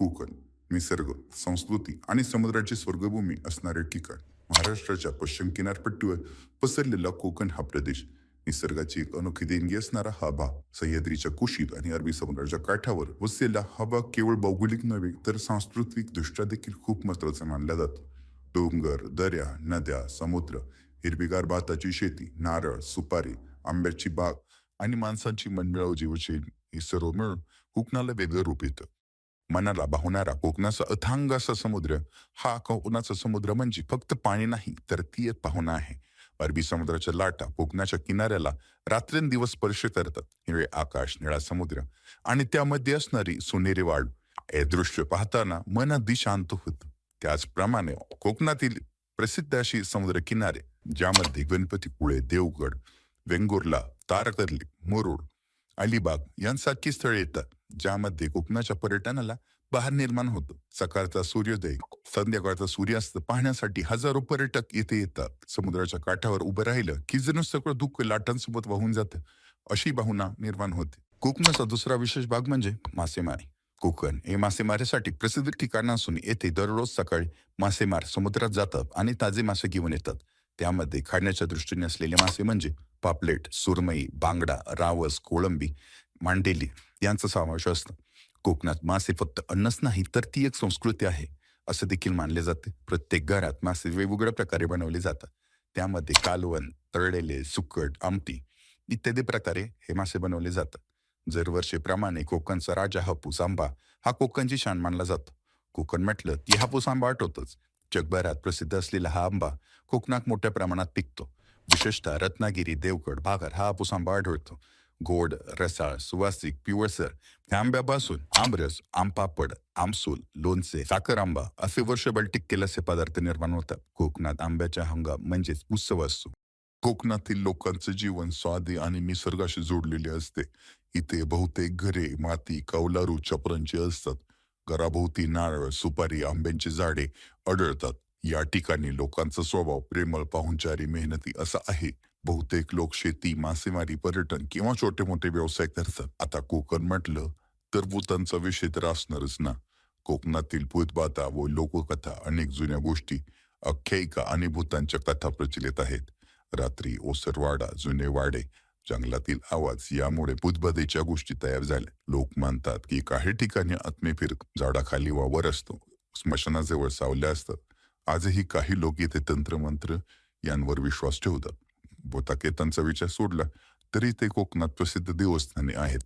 कोकण, निसर्ग, संस्कृती आणि समुद्राची स्वर्गभूमी असणारे ठिकाण. महाराष्ट्राच्या पश्चिम किनारपट्टीवर पसरलेला कोकण हा प्रदेश निसर्गाची एक अनोखी देणगी असणारा हा भाग. सह्याद्रीच्या कुशीत आणि अरबी समुद्राच्या काठावर वसलेला हा भाग केवळ भौगोलिक नव्हे तर सांस्कृतिक दृष्ट्या देखील खूप महत्वाचा मानला जातो. डोंगर, दर्या, नद्या, समुद्र, हिरवीगार भाताची शेती, नारळ, सुपारी, आंब्याची बाग आणि माणसांची मनमिळावू जीवनशैली हे सर्व मिळून कोकणाला वेगळं रूप येतं. मनाला भावणारा कोकणाचा अथांग असा समुद्र, हा कोकणाचा समुद्र म्हणजे फक्त पाणी नाही तर ती एक भावना आहे. अरबी समुद्राच्या लाटा कोकणाच्या किनाऱ्याला रात्रंदिवस स्पर्श करतात. हिरवे आकाश, निळा समुद्र आणि त्यामध्ये असणारी सोनेरी वाढ, हे दृश्य पाहताना मन अगदी शांत होतं. त्याचप्रमाणे कोकणातील प्रसिद्ध अशी समुद्र किनारे, ज्यामध्ये गणपतीपुळे, देवगड, वेंगुर्ला, तारकर्ली, मुरुड, अलिबाग यांसारखी स्थळे येतात, ज्यामध्ये कोकणाच्या पर्यटनाला बहार निर्माण होतं. सकाळचा सूर्योदय, संध्याकाळचा सूर्यास्त पाहण्यासाठी हजारो पर्यटक इथे येतात. समुद्राच्या काठावर उभं राहिलं की जणू सगळं दुःख लाटांसोबत वाहून जातं, अशी भावना निर्माण होते. कोकणाचा दुसरा विशेष भाग म्हणजे मासेमारी. कोकण हे मासेमारीसाठी प्रसिद्ध ठिकाण असून येथे दररोज सकाळी मासेमार समुद्रात जातात आणि ताजे मासे घेऊन येतात. त्यामध्ये खाण्याच्या दृष्टीने असलेले मासे म्हणजे पापलेट, सुरमई, बांगडा, रावस, कोळंबी, मांडेली यांचा समावेश असतो. कोकणात मासे फक्त अन्नच नाही तर ती एक संस्कृती आहे, असं देखील मानले जाते. प्रत्येक घरात मासे वेगवेगळ्या प्रकारे बनवले जातात. त्यामध्ये कालवण, तळलेले, सुकट, आमटी इत्यादी प्रकारे हे मासे बनवले जातात. दरवर्षीप्रमाणे कोकणचा राजा हापूस आंबा हा कोकणची शान मानला जातो. कोकण म्हटलं की हापूस आंबा आठवतोच. जगभरात प्रसिद्ध असलेला हा आंबा कोकणात मोठ्या प्रमाणात पिकतो. विशेषतः रत्नागिरी, देवगड भागात हा हापूस आंबा आढळतो. गोड, रसाळ, सुवासिक, पिवळसर त्या आंब्यापासून आमरस, आमपापड, आमसूल, लोणचे, साखर आंबा असे वर्षभर टिकलेले असे पदार्थ निर्माण होतात. कोकणात आंब्याचा हंगाम म्हणजेच उत्सव असतो. कोकणातील लोकांचे जीवन स्वादी आणि निसर्गाशी जोडलेले असते. इथे बहुतेक घरे माती, कौलारू, छपरांची असतात. घराभोवती नारळ, सुपारी, आंब्यांची झाडे आढळतात. या ठिकाणी लोकांचा स्वभाव प्रेमळ, पाहुणचारी, मेहनती असा आहे. बहुतेक लोक शेती, मासेमारी, पर्यटन किंवा छोटे-मोठे व्यवसाय करतात. आता कोकण म्हटलं तर भूतांचा विषय तर असणारच ना. कोकणातील भूतबाधा व लोककथा, अनेक जुन्या गोष्टी, आख्यायिका आणि भूतांच्या कथा प्रचलित आहेत. रात्री ओसरवाडा, जुने वाडे, जंगलातील आवाज यामुळे भूतबाधेच्या गोष्टी तयार झाल्या. लोक मानतात की काही ठिकाणी आत्मेफिर झाडाखाली वावर असतो, स्मशानाजवळ सावल्या असतात. आजही काही लोक इथे तंत्रमंत्र यांवर विश्वास ठेवतात. भूताकेतांचा विचार सोडला तरी ते कोकणात प्रसिद्ध देवस्थाने आहेत.